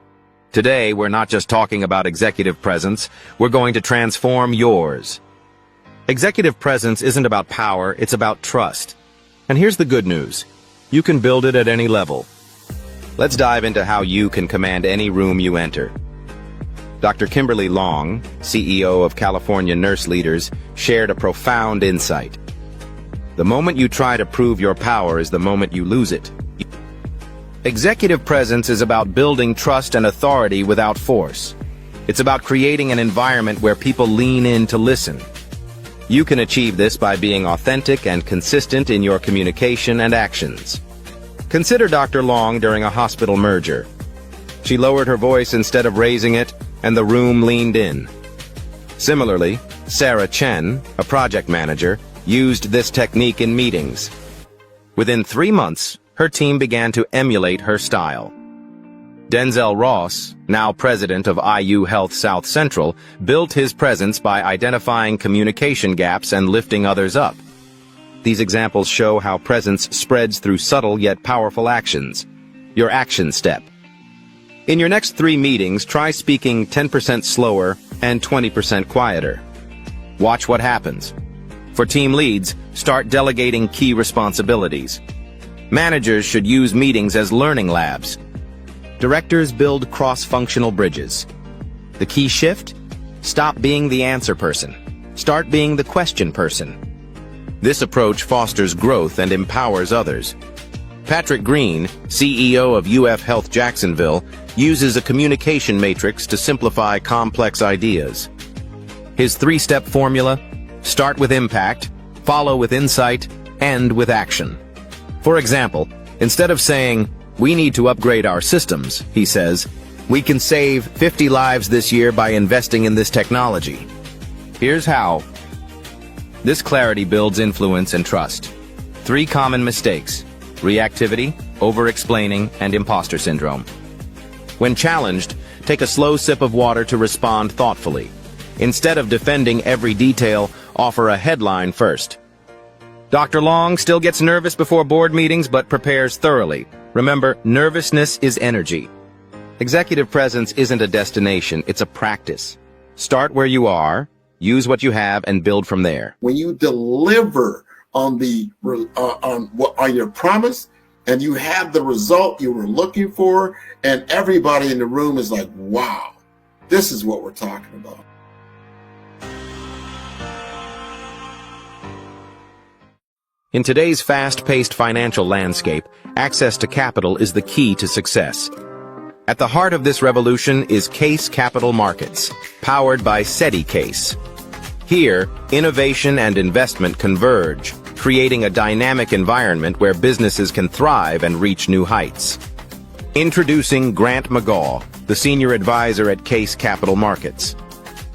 Today, we're not just talking about executive presence, we're going to transform yours. Executive presence isn't about power, it's about trust. And here's the good news. You can build it at any level. Let's dive into how you can command any room you enter. Dr. Kimberly Long, CEO of California Nurse Leaders, shared a profound insight. The moment you try to prove your power is the moment you lose it. Executive presence is about building trust and authority without force. It's about creating an environment where people lean in to listen. You can achieve this by being authentic and consistent in your communication and actions. Consider Dr. Long during a hospital merger. She lowered her voice instead of raising it, and the room leaned in. Similarly, Sarah Chen, a project manager, used this technique in meetings. Within 3 months, her team began to emulate her style. Denzel Ross, now president of IU Health South Central, built his presence by identifying communication gaps and lifting others up. These examples show how presence spreads through subtle yet powerful actions. Your action step. In your next 3 meetings, try speaking 10% slower and 20% quieter. Watch what happens. For team leads, start delegating key responsibilities. Managers should use meetings as learning labs. Directors build cross-functional bridges. The key shift? Stop being the answer person. Start being the question person. This approach fosters growth and empowers others. Patrick Green, CEO of UF Health Jacksonville, uses a communication matrix to simplify complex ideas. His 3-step formula: start with impact, follow with insight, end with action. For example, instead of saying, "We need to upgrade our systems," he says, "We can save 50 lives this year by investing in this technology. Here's how." This clarity builds influence and trust. 3 common mistakes: reactivity, over-explaining, and imposter syndrome. When challenged, take a slow sip of water to respond thoughtfully. Instead of defending every detail, offer a headline first. Dr. Long still gets nervous before board meetings but prepares thoroughly. Remember, nervousness is energy. Executive presence isn't a destination, it's a practice. Start where you are, use what you have, and build from there.
When you deliver on your promise and you have the result you were looking for, and everybody in the room is like, wow, this is what we're talking about.
In today's fast-paced financial landscape, access to capital is the key to success. At the heart of this revolution is Case Capital Markets, powered by SETI Case. Here, innovation and investment converge, creating a dynamic environment where businesses can thrive and reach new heights. Introducing Grant McGaw, the Senior Advisor at Case Capital Markets.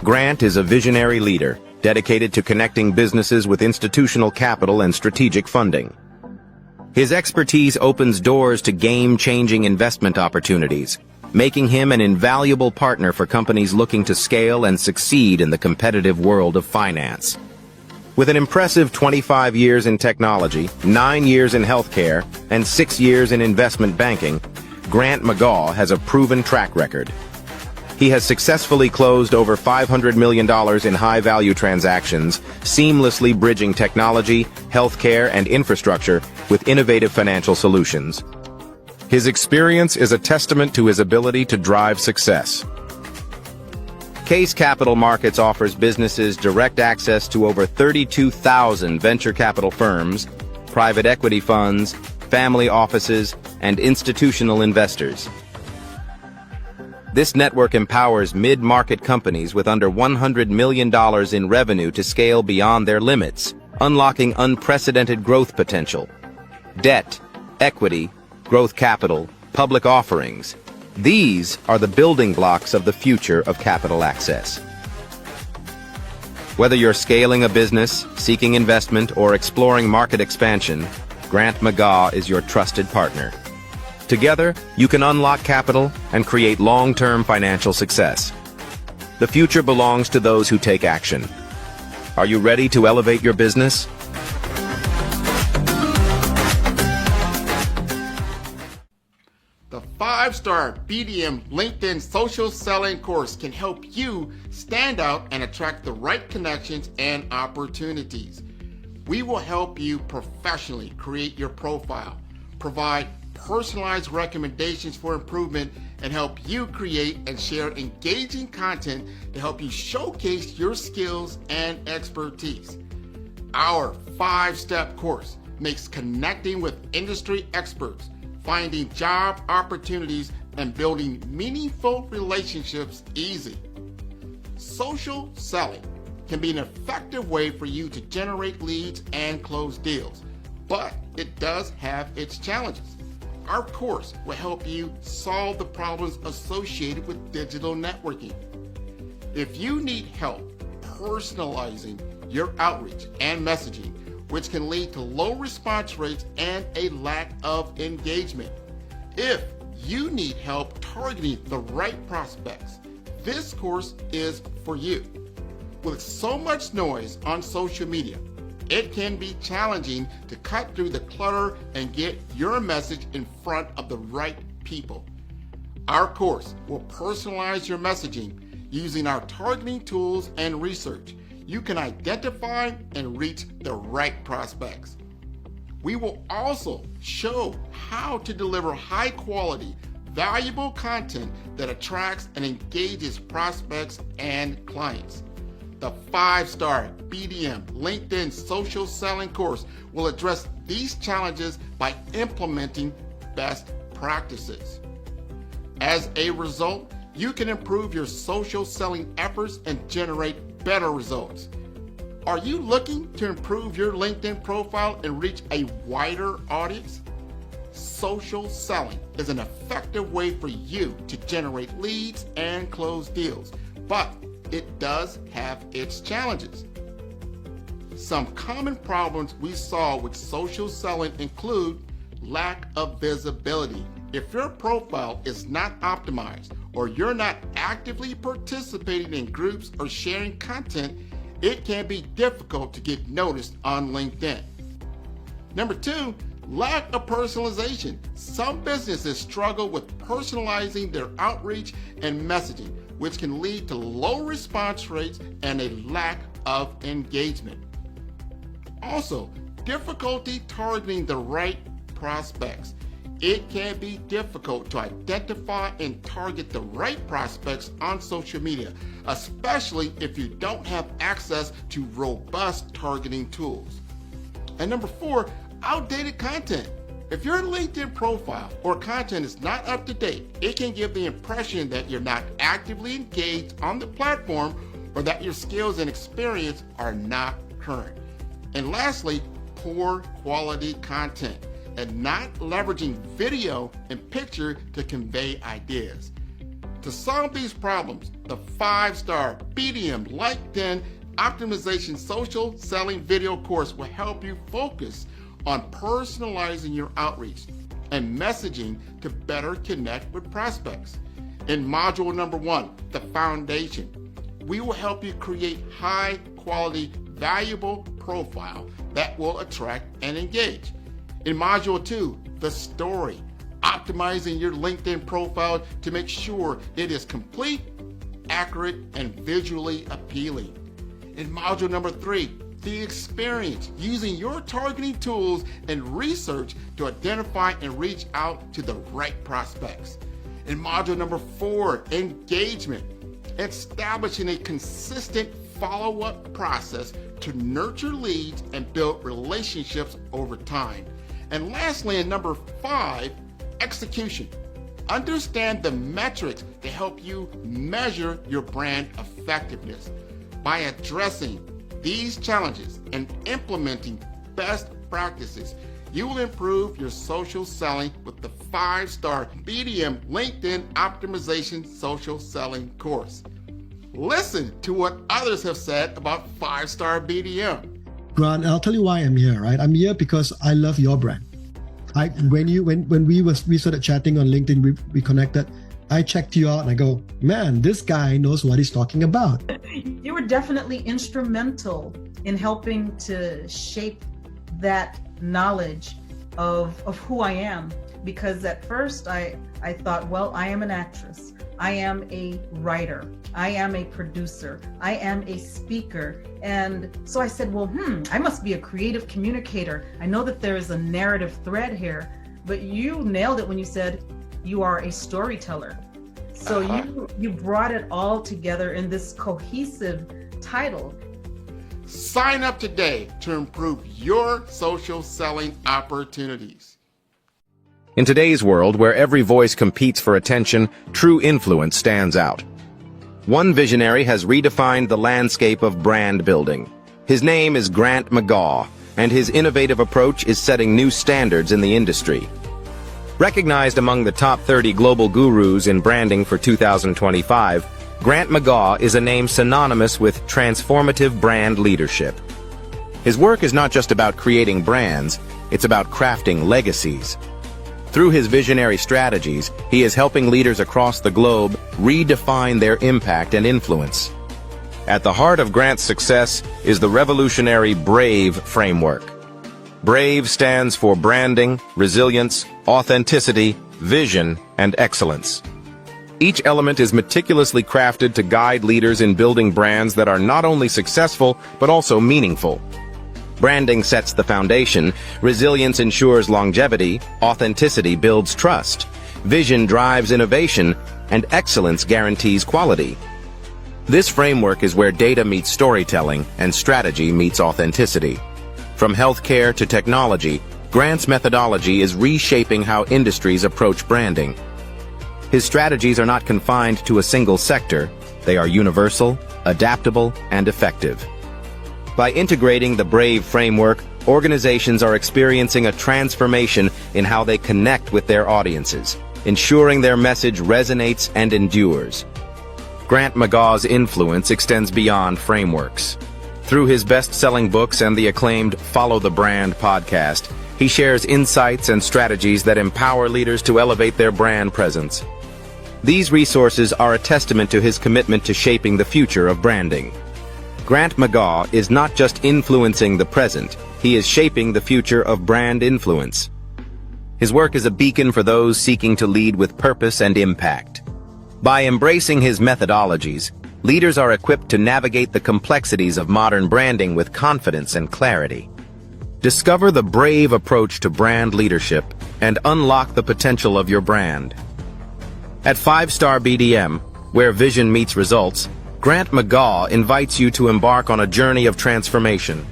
Grant is a visionary leader, dedicated to connecting businesses with institutional capital and strategic funding. His expertise opens doors to game-changing investment opportunities, making him an invaluable partner for companies looking to scale and succeed in the competitive world of finance. With an impressive 25 years in technology, 9 years in healthcare, and 6 years in investment banking, Grant McGaw has a proven track record. He has successfully closed over $500 million in high-value transactions, seamlessly bridging technology, healthcare, and infrastructure with innovative financial solutions. His experience is a testament to his ability to drive success. Case Capital Markets offers businesses direct access to over 32,000 venture capital firms, private equity funds, family offices, and institutional investors. This network empowers mid-market companies with under $100 million in revenue to scale beyond their limits, unlocking unprecedented growth potential. Debt, equity, growth capital, public offerings. These are the building blocks of the future of capital access. Whether you're scaling a business, seeking investment, or exploring market expansion, Grant McGaw is your trusted partner. Together, you can unlock capital and create long-term financial success. The future belongs to those who take action. Are you ready to elevate your business?
The 5-star BDM LinkedIn social selling course can help you stand out and attract the right connections and opportunities. We will help you professionally create your profile, provide personalized recommendations for improvement, and help you create and share engaging content to help you showcase your skills and expertise. Our 5-step course makes connecting with industry experts, finding job opportunities, and building meaningful relationships easy. Social selling can be an effective way for you to generate leads and close deals, but it does have its challenges. Our course will help you solve the problems associated with digital networking. If you need help personalizing your outreach and messaging, which can lead to low response rates and a lack of engagement. If you need help targeting the right prospects, this course is for you. With so much noise on social media, it can be challenging to cut through the clutter and get your message in front of the right people. Our course will personalize your messaging using our targeting tools and research. You can identify and reach the right prospects. We will also show how to deliver high quality, valuable content that attracts and engages prospects and clients. The 5-star BDM LinkedIn social selling course will address these challenges by implementing best practices. As a result, you can improve your social selling efforts and generate better results. Are you looking to improve your LinkedIn profile and reach a wider audience? Social selling is an effective way for you to generate leads and close deals, but it does have its challenges. Some common problems we saw with social selling include lack of visibility. If your profile is not optimized or you're not actively participating in groups or sharing content, it can be difficult to get noticed on LinkedIn. Number 2, lack of personalization. Some businesses struggle with personalizing their outreach and messaging, which can lead to low response rates and a lack of engagement. Also, difficulty targeting the right prospects. It can be difficult to identify and target the right prospects on social media, especially if you don't have access to robust targeting tools. And number 4, outdated content. If your LinkedIn profile or content is not up to date, it can give the impression that you're not actively engaged on the platform or that your skills and experience are not current. And lastly, poor quality content and not leveraging video and picture to convey ideas. To solve these problems, the 5-star BDM LinkedIn Optimization Social Selling Video course will help you focus on personalizing your outreach and messaging to better connect with prospects. In module number 1, the foundation, we will help you create high quality, valuable profile that will attract and engage. In module 2, the story, optimizing your LinkedIn profile to make sure it is complete, accurate, and visually appealing. In module number 3, the experience, using your targeting tools and research to identify and reach out to the right prospects. In module number 4, engagement, establishing a consistent follow-up process to nurture leads and build relationships over time. And lastly, in number 5, execution, Understand the metrics to help you measure your brand effectiveness. By addressing these challenges and implementing best practices, you will improve your social selling with the 5-star BDM LinkedIn Optimization Social Selling course. Listen to what others have said about 5-star BDM.
Grant, I'll tell you why I'm here, right? I'm here because I love your brand. When we started chatting on LinkedIn, we connected. I checked you out and I go, man, this guy knows what he's talking about.
You were definitely instrumental in helping to shape that knowledge of who I am. Because at first I thought, well, I am an actress. I am a writer. I am a producer. I am a speaker. And so I said, well, I must be a creative communicator. I know that there is a narrative thread here, but you nailed it when you said you are a storyteller. So you brought it all together in this cohesive title.
Sign up today to improve your social selling opportunities.
In today's world, where every voice competes for attention, true influence stands out. One visionary has redefined the landscape of brand building. His name is Grant McGaw, and his innovative approach is setting new standards in the industry. Recognized among the top 30 global gurus in branding for 2025, Grant McGaw is a name synonymous with transformative brand leadership. His work is not just about creating brands, it's about crafting legacies. Through his visionary strategies, he is helping leaders across the globe redefine their impact and influence. At the heart of Grant's success is the revolutionary BRAVE framework. BRAVE stands for branding, resilience, authenticity, vision, and excellence. Each element is meticulously crafted to guide leaders in building brands that are not only successful, but also meaningful. Branding sets the foundation, resilience ensures longevity, authenticity builds trust, vision drives innovation, and excellence guarantees quality. This framework is where data meets storytelling and strategy meets authenticity. From healthcare to technology, Grant's methodology is reshaping how industries approach branding. His strategies are not confined to a single sector. They are universal, adaptable, and effective. By integrating the BRAVE framework, organizations are experiencing a transformation in how they connect with their audiences, ensuring their message resonates and endures. Grant McGaw's influence extends beyond frameworks. Through his best-selling books and the acclaimed Follow the Brand podcast, he shares insights and strategies that empower leaders to elevate their brand presence. These resources are a testament to his commitment to shaping the future of branding. Grant McGaw is not just influencing the present, he is shaping the future of brand influence. His work is a beacon for those seeking to lead with purpose and impact. By embracing his methodologies, leaders are equipped to navigate the complexities of modern branding with confidence and clarity. Discover the BRAVE approach to brand leadership and unlock the potential of your brand. At 5-Star BDM, where vision meets results, Grant McGaw invites you to embark on a journey of transformation.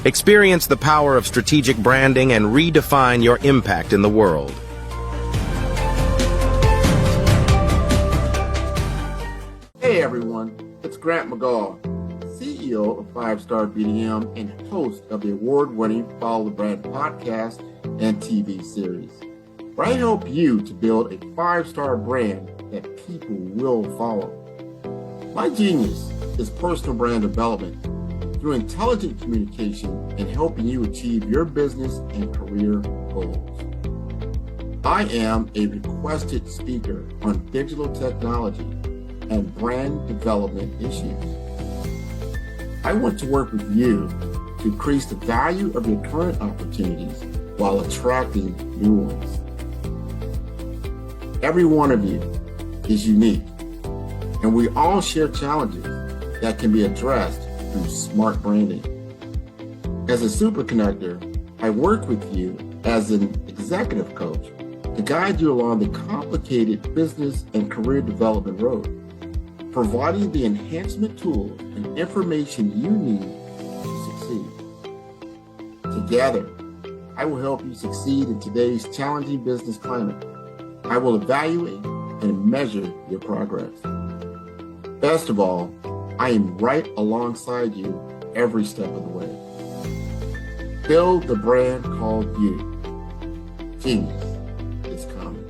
Experience the power of strategic branding and redefine your impact in the world.
Hey everyone, it's Grant McGaw, CEO of 5-Star BDM and host of the award-winning Follow the Brand podcast and TV series, where I help you to build a 5-star brand that people will follow. My genius is personal brand development through intelligent communication and helping you achieve your business and career goals. I am a requested speaker on digital technology and brand development issues. I want to work with you to increase the value of your current opportunities while attracting new ones. Every one of you is unique, and we all share challenges that can be addressed through smart branding. As a super connector, I work with you as an executive coach to guide you along the complicated business and career development road, providing the enhancement tools and information you need to succeed. Together, I will help you succeed in today's challenging business climate. I will evaluate and measure your progress. Best of all, I am right alongside you every step of the way. Build the brand called you. Genius is coming.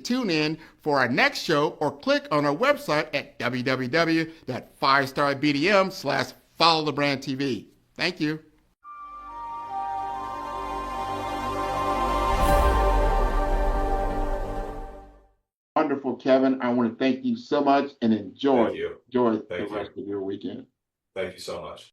Tune in for our next show or click on our website at www.5starbdm/followthebrandtv. Thank you. Wonderful, Kevin. I want to thank you so much and enjoy
Thank you.
the
Thank you.
rest of your weekend.
Thank you so much.